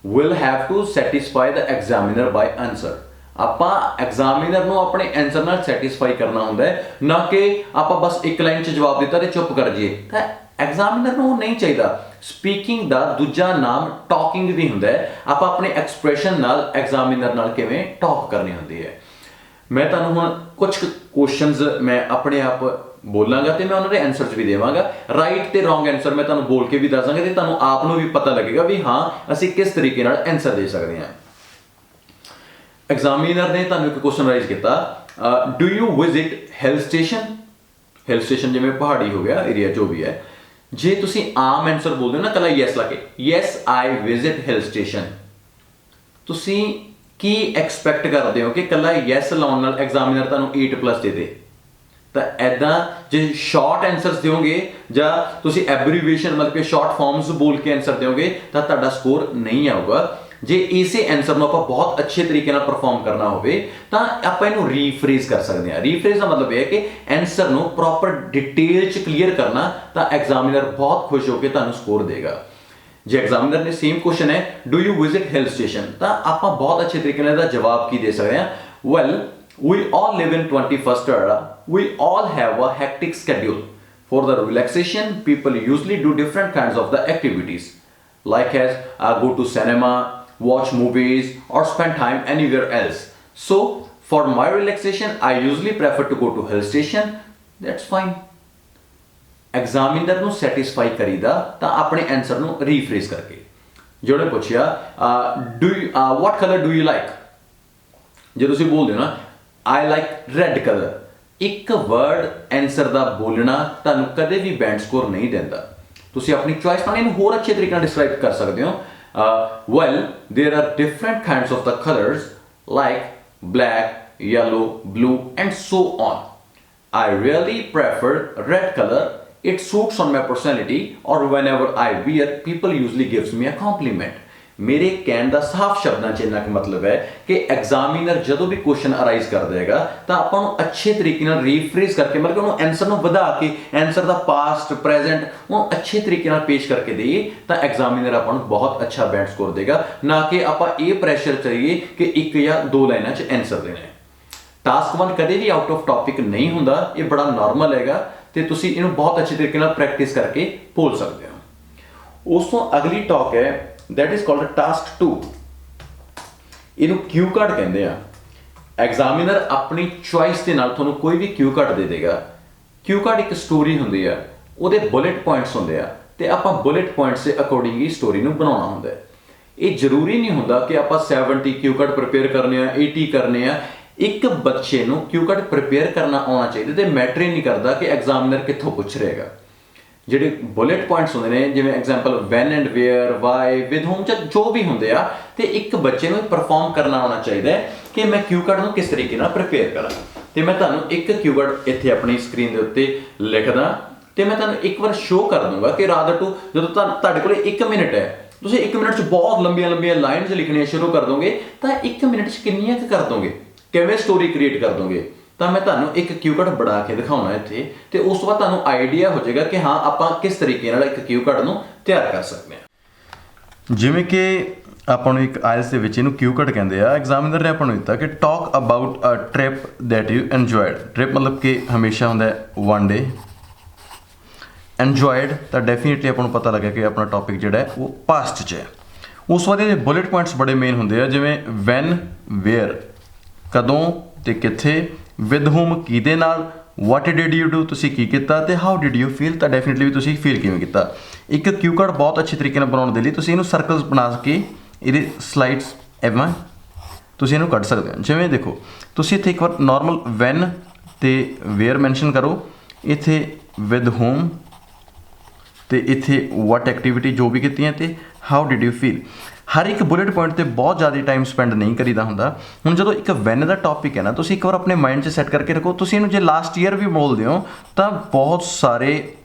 will have to satisfy the examiner by answer ਆਪਾਂ ਐਗਜ਼ਾਮੀਨਰ ਨੂੰ ਆਪਣੇ ਆਨਸਰ ਨਾਲ ਸੈਟੀਸਫਾਈ ਕਰਨਾ ਹੁੰਦਾ ਹੈ ਨਾ ਕਿ ਆਪਾਂ ਬਸ ਇੱਕ ਲਾਈਨ 'ਚ ਜਵਾਬ ਦਿੱਤਾ ਤੇ ਚੁੱਪ ਕਰ ਜਾਈਏ ਤਾਂ ਐਗਜ਼ਾਮੀਨਰ ਨੂੰ ਨਹੀਂ ਚਾਹੀਦਾ ਸਪੀਕਿੰਗ ਦਾ ਦੂਜਾ ਨਾਮ ਟਾਕਿੰਗ ਵੀ ਹੁੰਦਾ ਹੈ ਆਪਾਂ ਆਪਣੇ ਐਕਸਪ੍ਰੈਸ਼ਨ ਨਾਲ ਐਗਜ਼ਾਮੀਨਰ ਨਾਲ ਕਿਵੇਂ ਟਾਕ ਕਰਨੀ ਹੁੰਦੀ ਹੈ ਮੈਂ ਤੁਹਾਨੂੰ ਹੁਣ ਕੁਝ ਕੁਐਸਚਨਸ ਮੈਂ ਆਪਣੇ ਆਪ ਬੋਲਾਂਗਾ ਤੇ ਮੈਂ ਉਹਨਾਂ ਦੇ ਆਨਸਰਸ ਵੀ ਦੇਵਾਂਗਾ ਰਾਈਟ ਤੇ ਰੋਂਗ ਆਨਸਰ ਮੈਂ ਤੁਹਾਨੂੰ ਬੋਲ ਕੇ ਵੀ ਦੱਸਾਂਗਾ ਤੇ ਤੁਹਾਨੂੰ ਆਪ ਨੂੰ ਵੀ ਪਤਾ ਲੱਗੇਗਾ ਵੀ ਹਾਂ ਅਸੀਂ ਕਿਸ ਤਰੀਕੇ ਨਾਲ ਆਨਸਰ ਦੇ ਸਕਦੇ ਹਾਂ ਐਗਜ਼ਾਮੀਨਰ ਨੇ ਤੁਹਾਨੂੰ ਇੱਕ ਕੁਐਸਚਨ ਰਾਈਜ਼ ਕੀਤਾ do you visit hill station ਜਿਵੇਂ ਪਹਾੜੀ ਹੋ ਗਿਆ ਏਰੀਆ ਜੋ ਵੀ ਹੈ ਜੇ ਤੁਸੀਂ ਆਮ ਆਨਸਰ ਬੋਲਦੇ ਹੋ ਨਾ ਕੱਲਾ ਯੈਸ ਲਾ ਕੇ yes I visit hill station ਤੁਸੀਂ ਕੀ ਐਕਸਪੈਕਟ ਕਰਦੇ ਹੋ ਕਿ ਕੱਲਾ ਯੈਸ ਲਾਉਣ ਨਾਲ ਐਗਜ਼ਾਮੀਨਰ ਤੁਹਾਨੂੰ 8+ ਦੇ ਦੇ ਤਾਂ ਐਦਾਂ ਜੇ ਸ਼ਾਰਟ ਆਨਸਰਸ ਦਿਓਗੇ ਜਾਂ ਤੁਸੀਂ ਐਬਰੀਵੇਸ਼ਨ ਮਤਲਬ ਕਿ ਸ਼ਾਰਟ ਫਾਰਮਸ ਬੋਲ ਕੇ ਆਨਸਰ ਦਿਓਗੇ ਤਾਂ ਤੁਹਾਡਾ ਸਕੋਰ ਨਹੀਂ ਆਊਗਾ ਜੇ ਇਸੇ ਆਨਸਰ ਨੂੰ ਆਪਾਂ ਬਹੁਤ ਅੱਛੇ ਤਰੀਕੇ ਨਾਲ ਪਰਫਾਰਮ ਕਰਨਾ ਹੋਵੇ ਤਾਂ ਆਪਾਂ ਇਹਨੂੰ ਰੀਫਰੇਜ਼ ਕਰ ਸਕਦੇ ਹਾਂ ਰੀਫਰੇਜ਼ ਦਾ ਮਤਲਬ ਇਹ ਹੈ ਕਿ ਆਨਸਰ ਨੂੰ ਪ੍ਰੋਪਰ ਡਿਟੇਲ 'ਚ ਕਲੀਅਰ ਕਰਨਾ ਤਾਂ ਐਗਜ਼ਾਮੀਨਰ ਬਹੁਤ ਖੁਸ਼ ਹੋ ਕੇ ਤੁਹਾਨੂੰ ਸਕੋਰ ਦੇਗਾ ਜੇ ਐਗਜ਼ਾਮੀਨਰ ਨੇ ਸੇਮ ਕੁਐਸਚਨ ਹੈ do you visit hill station ਤਾਂ ਆਪਾਂ ਬਹੁਤ ਅੱਛੇ ਤਰੀਕੇ ਨਾਲ ਇਹਦਾ ਜਵਾਬ ਕੀ ਦੇ ਸਕਦੇ ਹਾਂ well we all live in 21st era we all have a hectic schedule for the relaxation people usually do different kinds of the activities like as go to cinema watch movies or spend time anywhere else so for my relaxation I usually prefer to go to hill station that's fine examiner ਨੂੰ satisfy ਕਰੀਦਾ ਤਾਂ ਆਪਣੇ answer ਨੂੰ rephrase ਕਰਕੇ ਜਿਹੜੇ ਪੁੱਛਿਆ what color do you like ਜੇ ਤੁਸੀਂ ਬੋਲਦੇ ਹੋ ਨਾ I like red color ਇੱਕ ਵਰਡ ਆਨਸਰ ਦਾ ਬੋਲਣਾ ਤੁਹਾਨੂੰ ਕਦੇ ਵੀ ਬੈਂਡ ਸਕੋਰ ਨਹੀਂ ਦਿੰਦਾ ਤੁਸੀਂ ਆਪਣੀ ਚੋਇਸ ਨਾਲ ਇਹਨੂੰ ਹੋਰ ਅੱਛੇ ਤਰੀਕੇ ਨਾਲ ਡਿਸਕ੍ਰਾਈਬ ਕਰ ਸਕਦੇ ਹੋ well there are different kinds of the colors like black yellow blue and so on I really prefer red color it suits on my personality or whenever I wear people usually gives me a compliment ਮੇਰੇ ਕਹਿਣ ਦਾ ਸਾਫ਼ ਸ਼ਬਦਾਂ 'ਚ ਇੰਨਾ ਕੁ ਮਤਲਬ ਹੈ ਕਿ ਐਗਜ਼ਾਮੀਨਰ ਜਦੋਂ ਵੀ ਕੁਐਸਚਨ ਅਰਾਈਜ਼ ਕਰਦਾ ਹੈਗਾ ਤਾਂ ਆਪਾਂ ਨੂੰ ਅੱਛੇ ਤਰੀਕੇ ਨਾਲ ਰੀਫਰੇਜ਼ ਕਰਕੇ ਮਤਲਬ ਕਿ ਉਹਨੂੰ ਆਨਸਰ ਨੂੰ ਵਧਾ ਕੇ ਆਨਸਰ ਦਾ ਪਾਸਟ ਪ੍ਰੈਜ਼ੈਂਟ ਉਹਨੂੰ ਅੱਛੇ ਤਰੀਕੇ ਨਾਲ ਪੇਸ਼ ਕਰਕੇ ਦੇਈਏ ਤਾਂ ਐਗਜ਼ਾਮੀਨਰ ਆਪਾਂ ਨੂੰ ਬਹੁਤ ਅੱਛਾ ਬੈਂਡ ਸਕੋਰ ਦੇਗਾ ਨਾ ਕਿ ਆਪਾਂ ਇਹ ਪ੍ਰੈਸ਼ਰ ਚਾਹੀਏ ਕਿ 1 ਜਾਂ 2 ਲਾਈਨਾਂ 'ਚ ਆਨਸਰ ਦੇਣਾ ਹੈ ਟਾਸਕ 1 ਕਦੇ ਵੀ ਆਊਟ ਆਫ ਟੌਪਿਕ ਨਹੀਂ ਹੁੰਦਾ ਇਹ ਬੜਾ ਨਾਰਮਲ ਹੈਗਾ ਤੇ ਤੁਸੀਂ ਇਹਨੂੰ ਬਹੁਤ ਅੱਛੇ ਤਰੀਕੇ ਨਾਲ ਪ੍ਰੈਕਟਿਸ ਕਰਕੇ ਭੁੱਲ ਸਕਦੇ ਹੋ ਉਸ ਤੋਂ ਅਗਲੀ ਟਾਕ ਹੈ that is called a task 2 ਇਹਨੂੰ ਕਿਊ ਕਾਰਡ ਕਹਿੰਦੇ ਆ ਐਗਜ਼ਾਮੀਨਰ ਆਪਣੀ ਚੁਆਇਸ ਦੇ ਨਾਲ ਤੁਹਾਨੂੰ ਕੋਈ ਵੀ ਕਿਊ ਕਾਰਡ ਦੇ ਦੇਗਾ ਕਿਊ ਕਾਰਡ ਇੱਕ ਸਟੋਰੀ ਹੁੰਦੀ ਆ ਉਹਦੇ ਬੁਲੇਟ ਪੁਆਇੰਟਸ ਹੁੰਦੇ ਆ ਤੇ ਆਪਾਂ ਬੁਲੇਟ ਪੁਆਇੰਟਸ ਦੇ ਅਕੋਰਡਿੰਗ ਹੀ ਸਟੋਰੀ ਨੂੰ ਬਣਾਉਣਾ ਹੁੰਦਾ ਹੈ ਇਹ ਜ਼ਰੂਰੀ ਨਹੀਂ ਹੁੰਦਾ ਕਿ ਆਪਾਂ 70 ਕਿਊ ਕਾਰਡ ਪ੍ਰਿਪੇਅਰ ਕਰਨੇ ਆ 80 ਕਰਨੇ ਆ ਇੱਕ ਬੱਚੇ ਨੂੰ ਕਿਊ ਕਾਰਡ ਪ੍ਰਿਪੇਅਰ ਕਰਨਾ ਆਉਣਾ ਚਾਹੀਦਾ ਤੇ ਮੈਟਰ ਹੀ ਨਹੀਂ ਕਰਦਾ ਕਿ ਐਗਜ਼ਾਮੀਨਰ ਕਿੱਥੋਂ ਪੁੱਛ ਰਹੇਗਾ ਜਿਹੜੇ ਬੁਲੇਟ ਪੁਆਇੰਟਸ ਹੁੰਦੇ ਨੇ ਜਿਵੇਂ example when and where why with whom ਜਾਂ ਜੋ ਵੀ ਹੁੰਦੇ ਆ ਤੇ ਇੱਕ ਬੱਚੇ ਨੂੰ ਪਰਫਾਰਮ ਕਰਨਾ ਆਉਣਾ ਚਾਹੀਦਾ ਹੈ ਕਿ ਮੈਂ ਕਿਊ ਕਾਰਡ ਨੂੰ ਕਿਸ ਤਰੀਕੇ ਨਾਲ ਪ੍ਰਿਪੇਅਰ ਕਰਾਂ ਤੇ ਮੈਂ ਤੁਹਾਨੂੰ ਇੱਕ ਕਿਊ ਕਾਰਡ ਇੱਥੇ ਆਪਣੀ ਸਕਰੀਨ ਦੇ ਉੱਤੇ ਲਿਖਦਾ ਤੇ ਮੈਂ ਤੁਹਾਨੂੰ ਇੱਕ ਵਾਰ ਸ਼ੋਅ ਕਰ ਦੂੰਗਾ ਕਿ ਰਾਦਰ ਟੂ ਜਦੋਂ ਤੁਹਾਡੇ ਕੋਲ 1 ਮਿੰਟ ਹੈ ਤੁਸੀਂ 1 ਮਿੰਟ 'ਚ ਬਹੁਤ ਲੰਬੀਆਂ ਲਾਈਨਸ ਲਿਖਣੀਆਂ ਸ਼ੁਰੂ ਕਰ ਦੋਗੇ ਤਾਂ 1 ਮਿੰਟ 'ਚ ਕਿੰਨੀਆਂ ਕੁ ਕਰ ਦੋਗੇ ਕਿਵੇਂ ਸਟੋਰੀ ਕ੍ਰੀਏਟ ਕਰ ਦੋਗੇ ਤਾਂ ਮੈਂ ਤੁਹਾਨੂੰ ਇੱਕ ਕਿਊ ਕਾਰਡ ਬਣਾ ਕੇ ਦਿਖਾਉਣਾ ਇੱਥੇ ਤੇ ਉਸ ਤੋਂ ਬਾਅਦ ਤੁਹਾਨੂੰ ਆਈਡੀਆ ਹੋ ਜਾਏਗਾ ਕਿ ਹਾਂ ਆਪਾਂ ਕਿਸ ਤਰੀਕੇ ਨਾਲ ਇੱਕ ਕਿਊ ਕਾਰਡ ਨੂੰ ਤਿਆਰ ਕਰ ਸਕਦੇ ਹਾਂ ਜਿਵੇਂ ਕਿ ਆਪਾਂ ਨੂੰ ਇੱਕ ਆਇਲਸ ਦੇ ਵਿੱਚ ਇਹਨੂੰ ਕਿਊ ਕਾਰਡ ਕਹਿੰਦੇ ਆ ਐਗਜ਼ਾਮੀਨਰ ਨੇ ਆਪਾਂ ਨੂੰ ਦਿੱਤਾ ਕਿ talk about a trip that you enjoyed trip ਮਤਲਬ ਕਿ ਹਮੇਸ਼ਾ ਹੁੰਦਾ 1 ਡੇ एंजॉयड तो डेफिनेटली अपन को पता लगे कि अपना टॉपिक जोड़ा है वो पास्ट च है। उस बाद ये बुलेट पॉइंट्स बड़े मेन होंगे जिमें वैन वेयर कदों ते कित्थे विद होम किहदे नाल वट डिड यू डू तुसीं की कीता ते हाउ डिड यू फील तो डेफिनेटली भी तुसीं फील किवें कीता। एक क्यू कार्ड बहुत अच्छे तरीके नाल बनाउण दे लई तुसीं इहनूं सर्कल्स बना के इहदे स्लाइड्स इवें तुसीं इहनूं कढ सकदे हो। जिवें देखो तुसीं इत्थे एक बार नॉर्मल वैन ते वेयर मैंशन करो, इत्थे विद होम ते इत्थे वट एक्टिविटी जो भी कीतियां ते हाउ डिड यू फील। हर एक बुलेट पॉइंट ते बहुत ज़्यादा टाइम स्पेंड नहीं करीदा हुंदा। हुण जदों एक वैन का टॉपिक है ना तुसीं एक बार अपने माइंड 'च सैट करके रखो, तुसीं इहनूं जे लास्ट ईयर भी बोलदे हो तां बहुत सारे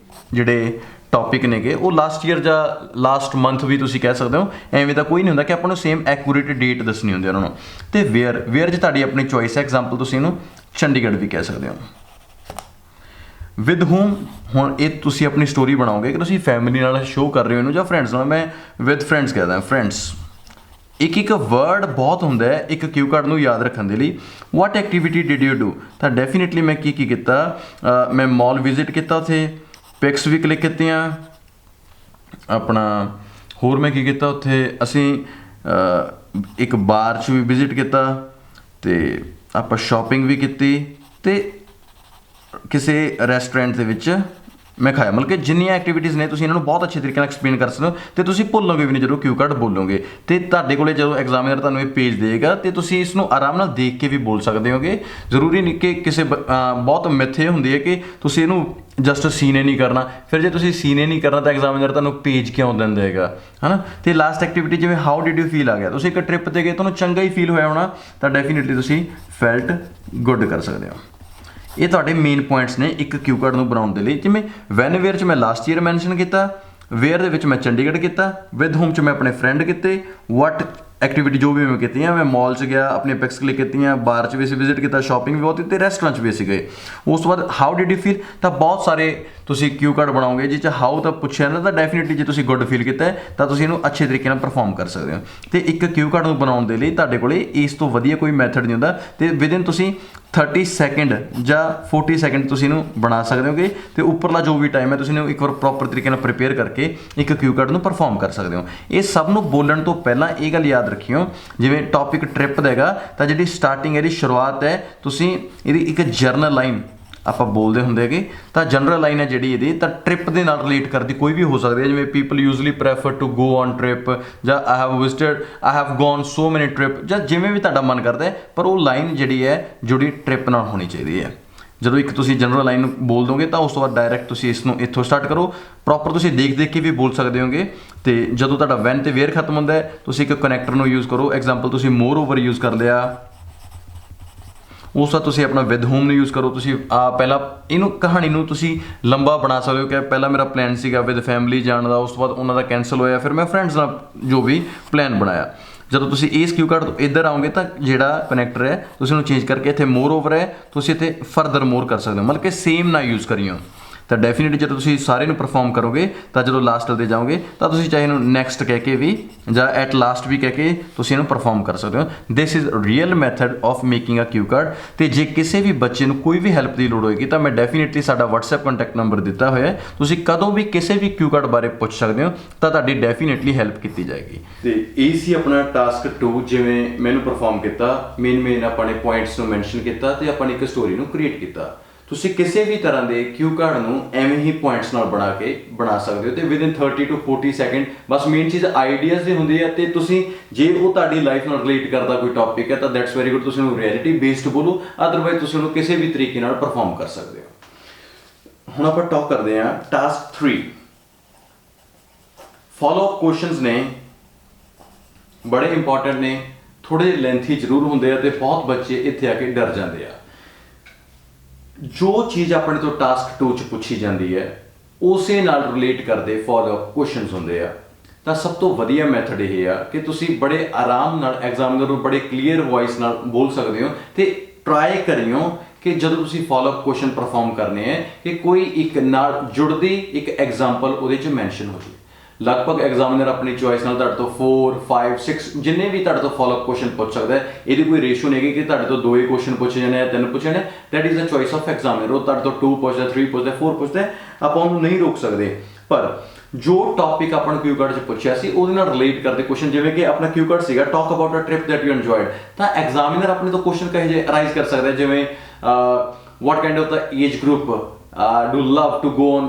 जिहड़े टॉपिक नेगे वो लास्ट ईयर ਜਾਂ लास्ट मंथ भी तुसीं कह सकते हो। एवें ਤਾਂ कोई नहीं हुंदा कि आपां नूं सेम एक्यूरेट डेट दसनी हुंदी उन्हां नूं। ते वेयर वेयर 'च तुहाडी अपनी चॉइस है, एग्जाम्पल तुसीं इहनूं चंडीगढ़ भी कह सकते हो। विद होम हुण ये तुसीं अपनी स्टोरी बनाओगे कि तुसीं फैमिली नाल शो कर रहे हो जां फ्रेंड्स नाल। मैं विद फ्रेंड्स कहदा फ्रेंड्स। एक एक वर्ड बहुत होंदा है एक क्यू कार्ड नूं याद रखण दे लई। What activity did you do तां डेफिनेटली मैं की कीता, मैं मॉल विजिट किया, उत्थे पिक्स भी क्लिक कीतियां, अपना होर मैं की कीता उत्थे असीं एक बार च भी विजिट किया ते आपां शॉपिंग भी कीती ते किसी रेस्टोरेंट दे विच मैं खाया। मतलब कि जिन्नियां एक्टिविटीज़ ने तुसीं इन्हां नूं बहुत अच्छे तरीके नाल एक्सप्लेन कर सकते हो तो तुसीं भुल्लोगे भी नहीं जदों क्यू कार्ड बोलोगे। तो तुहाडे कोले जदों एग्जामिनर तुहानूं ये पेज देगा तो तुसीं इस नूं आराम नाल देख के भी बोल सकते होगे। जरूरी नहीं कि किसी बहुत मिथ ये हुंदी है कि तुसीं इहनूं जस्ट सीने नहीं करना, फिर जे तुसीं सीने नहीं करना तो एग्जामिनर तुहानूं पेज क्यों दिंदा हैगा, है ना। तो लास्ट एक्टिविटी जिवें हाउ डिड यू फील आ गया, तुसीं एक ट्रिप ते गए तुहानूं चंगा ही फील होया होना तो डेफिनेटली तुसीं फेल्ट गुड कर सकते हो। ये तुहाडे मेन पॉइंट्स ने एक क्यू कार्ड नूं बनाउण दे लई। जिवें वैन वेयर च मैं लास्ट ईयर मैंशन किया, वेयर दे विच मैं चंडीगढ़ किया, विद होम च मैं अपने फ्रेंड किते, वट एक्टिविटी जो भी मैं की मैं मॉल च गया, अपने पिक्स क्लिक की, बार च भी असीं विजिट किया, शॉपिंग भी बहुत की, रेस्टोरेंट भी असीं गए। उस तो बाद हाउ डिड यू फील तो बहुत सारे तुसीं क्यू कार्ड बनाओगे जिस हाउ तो पुछया ना तो डेफिनेटली जो तुसीं गुड फील किया तो तुसीं इहनूं अच्छे तरीके नाल परफॉर्म कर सकते हो। तो एक क्यू कार्ड नूं बनाउण दे लई तुहाडे कोले इस तो वधिया कोई मैथड नहीं हुंदा। तो विदिन तुसीं 30 सैकेंड ਜਾਂ 40 सैकेंड तुसीं इहनूं बना सकते होगे। तो उपरला जो भी टाइम है तुसीं इहनूं एक बार प्रॉपर तरीके नाल प्रिपेयर करके एक क्यू कार्ड नूं परफॉर्म कर सकते हो। ये सब नूं बोलण तो पहलां ये गल याद रखियो, जिवें टॉपिक ट्रिप दा हैगा तो जिहड़ी स्टार्टिंग है शुरुआत है तुसीं इहदी एक जर्नल लाइन ਆਪਾਂ बोलते होंगे कि तो जनरल लाइन है जी ये तो ट्रिप के नाल रिलेट करती कोई भी हो सकती है। जिवें people usually prefer to go on trip जां I have visited I have gone so many trip जां जिवें भी तुहाडा मन करता है, पर वो लाइन जी है जुड़ी ट्रिप नाल होनी चाहिए है। ਜਦੋਂ एक तुसीं जनरल लाइन बोल दोगे तो उस तो बाद डायरैक्ट तुसीं इसनूं इत्थों स्टार्ट करो। प्रॉपर तुसीं देख के भी बोल सकते होगे। तो जदों तुहाडा वैन ते वेयर खत्म होंदा है तुसीं एक कनैक्टर नूं यूज़ करो। एग्जाम्पल तुसीं मोर ओवर यूज़ कर लिया, उस तुसीं अपना विद होम नूं यूज़ करो। तुसीं पहला इनू कहानी नूं तुसीं लंबा बना सकते हो कि पहला मेरा प्लान सीगा विद फैमिली जाण दा, उस तो बाद उन्हां दा कैंसल होया, फिर मैं फ्रेंड्स नाल जो भी प्लान बनाया। जदों तुसीं इस क्यू कार्ड तो इधर आओगे तो जिहड़ा कनैक्टर है तुसीं उहनूं चेंज करके इत्थे मोर ओवर है तुसीं इत्थे फरदर मोर कर सकते हो। मतलब कि सेम ना यूज़ करियो तो डेफिनेटली जो तुसीं सारे नूं परफॉर्म करोगे तो जो लास्ट दे जाओगे तो तुसीं चाहे इहनूं नैक्सट कह के भी जां एट लास्ट भी कह के तुसीं इहनूं परफॉर्म कर सकते हो। This is real method of making a Q card. तो जे किसी भी बच्चे नूं कोई भी हैल्प की लोड़ होएगी तो मैं डेफिनेटली साडा WhatsApp कॉन्टैक्ट नंबर दिता होया है, तुसीं कदों भी किसी भी क्यू कार्ड बारे पुछ सकते हो तो तुहाडी डेफिनेटली हैल्प की जाएगी। तो ये सी अपना टास्क 2 जिवें मैंने परफॉर्म किया, मेन अपने पॉइंट्स नूं मैंशन किया तो अपनी एक स्टोरी नूं क्रिएट किया। तुसीं किसी भी तरह के क्यू कार्ड नूं एवें ही पॉइंट्स नाल बना सकते हो। तो विदिन 30 to 40 सैकेंड बस मेन चीज़ आइडियाज़ दी हुंदी है। तो तुसीं जे वो तुहाडी लाइफ नाल रिलेट करता कोई टॉपिक है तो दैट्स वेरी गुड, तुसीं उहनूं रियलिटी बेस्ड बोलो, अदरवाइज तुसीं उहनूं किसी भी तरीके नाल परफॉर्म कर सकते हो। हुण आपां टॉक करदे हां टास्क 3। फॉलोअप क्वेश्चनस ने बड़े इंपॉर्टेंट ने, थोड़े लेंथी जरूर होंदे आ ते बहुत बच्चे इत्थे आके डर जाते हैं। जो चीज़ अपने तो टास्क 2 च पूछी जाती है उस नाल रिलेट करते फॉलोअप क्वेश्चनस होंदे आ। तो सब तो वधिया मैथड ये आ कि तुसीं बड़े आराम नाल एग्जामिनर नूं बड़े क्लीयर वॉइस नाल बोल सकते हो। तो ट्राई करियो कि जदों तुसीं फॉलोअप क्वेश्चन परफॉर्म करने हैं कि कोई एक नाल जुड़दी एक एग्जाम्पल उहदे च मैंशन हो जाए। ਲਗਭਗ ਐਗਜ਼ਾਮੀਨਰ ਆਪਣੀ ਚੋਇਸ ਨਾਲ ਤੁਹਾਡੇ ਤੋਂ 4 5 6 ਜਿੰਨੇ ਵੀ ਤੁਹਾਡੇ ਤੋਂ ਫਾਲੋਅਪ ਕੁਐਸਚਨ ਪੁੱਛ ਸਕਦਾ ਹੈ। ਇਹਦੀ ਕੋਈ ਰੇਸ਼ੋ ਨਹੀਂ ਹੈਗੀ ਕਿ ਤੁਹਾਡੇ ਤੋਂ 2 ਹੀ ਕੁਐਸਚਨ ਪੁੱਛੇ ਜਾਣੇ ਜਾਂ 3 ਪੁੱਛੇ ਜਾਣੇ। That is a choice of examiner. ਉਹ ਤੁਹਾਡੇ ਤੋਂ 2 ਪੁੱਛਦਾ, 3 ਪੁੱਛਦਾ, 4 ਪੁੱਛਦਾ, ਆਪਾਂ ਉਹਨੂੰ ਨਹੀਂ ਰੋਕ ਸਕਦੇ। ਪਰ ਜੋ ਟੌਪਿਕ ਆਪਾਂ ਨੂੰ ਕਿਊ ਕਾਰਡ 'ਚ ਪੁੱਛਿਆ ਸੀ ਉਹਦੇ ਨਾਲ ਰਿਲੇਟ ਕਰਦੇ ਕੁਐਸਚਨ, ਜਿਵੇਂ ਕਿ ਆਪਣਾ ਕਿਊ ਕਾਰਡ ਸੀਗਾ talk about a trip that you enjoyed, ਤਾਂ ਐਗਜ਼ਾਮੀਨਰ ਆਪਣੇ ਤੋਂ ਕੁਐਸਚਨ ਕਹੇ ਜੇ ਅਰਾਈਜ਼ ਕਰ ਸਕਦਾ, ਜਿਵੇਂ what kind of the age group do love to go on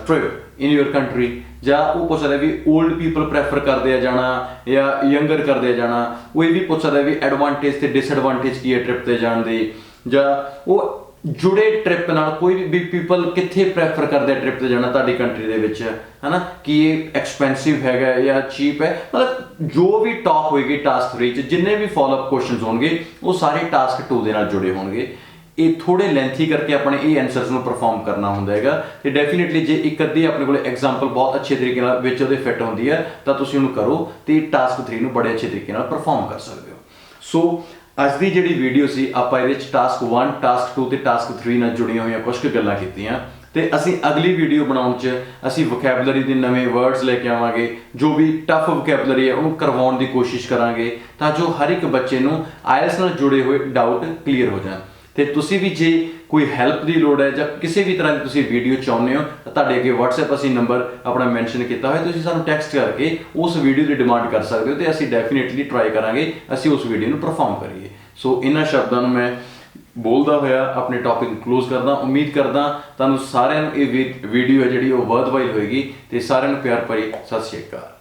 trip in your country, ਜਾਂ ਉਹ ਪੁੱਛ ਸਕਦਾ ਵੀ 올ਡ ਪੀਪਲ ਪ੍ਰੈਫਰ ਕਰਦੇ ਆ ਜਾਣਾ ਜਾਂ ਯੰਗਰ ਕਰਦੇ ਆ ਜਾਣਾ। ਉਹ ਇਹ ਵੀ ਪੁੱਛ ਸਕਦਾ ਵੀ ਐਡਵਾਂਟੇਜ ਤੇ ਡਿਸਐਡਵਾਂਟੇਜ ਕੀ ਹੈ ਟ੍ਰਿਪ ਤੇ ਜਾਣ ਦੀ, ਜਾਂ ਉਹ ਜੁੜੇ ਟ੍ਰਿਪ ਨਾਲ ਕੋਈ ਵੀ ਪੀਪਲ ਕਿੱਥੇ ਪ੍ਰੈਫਰ ਕਰਦੇ ਆ ਟ੍ਰਿਪ ਤੇ ਜਾਣਾ ਤੁਹਾਡੀ ਕੰਟਰੀ ਦੇ ਵਿੱਚ, ਹੈ ਨਾ, ਕਿ ਇਹ ਐਕਸਪੈਂਸਿਵ ਹੈਗਾ ਜਾਂ ਚੀਪ ਹੈ। ਮਤਲਬ ਜੋ ਵੀ ਟਾਕ ਹੋਏਗੀ ਟਾਸਕ 3 'ਚ ਜਿੰਨੇ ਵੀ ਫਾਲੋਅਪ ਕੁਐਸਚਨਸ ਹੋਣਗੇ ਉਹ ਸਾਰੇ ਟਾਸਕ 2 ਦੇ ਨਾਲ ਜੁੜੇ ਹੋਣਗੇ। ਇਹ ਥੋੜੇ ਲੈਂਥੀ ਕਰਕੇ ਆਪਣੇ ਇਹ ਆਨਸਰਸ ਨੂੰ ਪਰਫਾਰਮ ਕਰਨਾ ਹੁੰਦਾ ਹੈਗਾ, ਤੇ ਡੈਫੀਨਿਟਲੀ ਜੇ ਇੱਕ ਅੱਧੀ ਆਪਣੇ ਕੋਲ ਐਗਜ਼ਾਮਪਲ ਬਹੁਤ ਅੱਛੇ ਤਰੀਕੇ ਨਾਲ ਵਿੱਚ ਉਹਦੇ ਫਿੱਟ ਹੁੰਦੀ ਹੈ ਤਾਂ ਤੁਸੀਂ ਉਹਨੂੰ ਕਰੋ ਤੇ ਟਾਸਕ 3 ਨੂੰ ਬੜੇ ਅੱਛੇ ਤਰੀਕੇ ਨਾਲ ਪਰਫਾਰਮ ਕਰ ਸਕਦੇ ਹੋ। ਸੋ ਅੱਜ ਦੀ ਜਿਹੜੀ ਵੀਡੀਓ ਸੀ ਆਪਾਂ ਇਹਦੇ ਵਿੱਚ ਟਾਸਕ 1, ਟਾਸਕ 2 ਤੇ ਟਾਸਕ 3 ਨਾਲ ਜੁੜੀਆਂ ਹੋਈਆਂ ਕੁਝ ਕੁ ਗੱਲਾਂ ਕੀਤੀਆਂ, ਤੇ ਅਸੀਂ ਅਗਲੀ ਵੀਡੀਓ ਬਣਾਉਣ 'ਚ ਅਸੀਂ ਵੋਕੈਬਲਰੀ ਦੇ ਨਵੇਂ ਵਰਡਸ ਲੈ ਕੇ ਆਵਾਂਗੇ, ਜੋ ਵੀ ਟਫ ਵੋਕੈਬਲਰੀ ਹੈ ਉਹਨੂੰ ਕਰਵਾਉਣ ਦੀ ਕੋਸ਼ਿਸ਼ ਕਰਾਂਗੇ ਤਾਂ ਜੋ ਹਰ ਇੱਕ ਬੱਚੇ ਨੂੰ ਆਇਲਸ ਨਾਲ ਜੁੜੇ ਹੋਏ ਡਾਊਟ ਕਲੀਅਰ ਹੋ ਜਾਣ। ਤੇ ਤੁਸੀਂ ਵੀ ਜੇ ਕੋਈ ਹੈਲਪ ਦੀ ਲੋੜ ਹੈ ਜਾਂ ਕਿਸੇ ਵੀ ਤਰ੍ਹਾਂ ਦੀ ਤੁਸੀਂ ਵੀਡੀਓ ਚਾਹੁੰਦੇ ਹੋ ਤਾਂ ਤੁਹਾਡੇ ਅੱਗੇ WhatsApp ਅਸੀਂ ਨੰਬਰ ਆਪਣਾ ਮੈਂਸ਼ਨ ਕੀਤਾ ਹੋਇਆ, ਤੁਸੀਂ ਸਾਨੂੰ ਟੈਕਸਟ ਕਰਕੇ ਉਸ ਵੀਡੀਓ ਦੀ ਡਿਮਾਂਡ ਕਰ ਸਕਦੇ ਹੋ ਤੇ ਅਸੀਂ ਡੈਫੀਨਿਟਲੀ ਟਰਾਈ ਕਰਾਂਗੇ ਅਸੀਂ ਉਸ ਵੀਡੀਓ ਨੂੰ ਪਰਫਾਰਮ ਕਰੀਏ। ਸੋ ਇਹਨਾਂ ਸ਼ਬਦਾਂ ਨੂੰ ਮੈਂ ਬੋਲਦਾ ਹੋਇਆ ਆਪਣੇ ਟੌਪਿਕ ਨੂੰ ਕਲੋਜ਼ ਕਰਦਾ। ਉਮੀਦ ਕਰਦਾ ਤੁਹਾਨੂੰ ਸਾਰਿਆਂ ਨੂੰ ਇਹ ਵੀਡੀਓ ਹੈ ਜਿਹੜੀ ਉਹ ਵਰਥਵਾਈਲ ਹੋਏਗੀ, ਤੇ ਸਾਰਿਆਂ ਨੂੰ ਪਿਆਰ ਭਰੀ ਸਤਿ ਸ਼੍ਰੀ ਅਕਾਲ।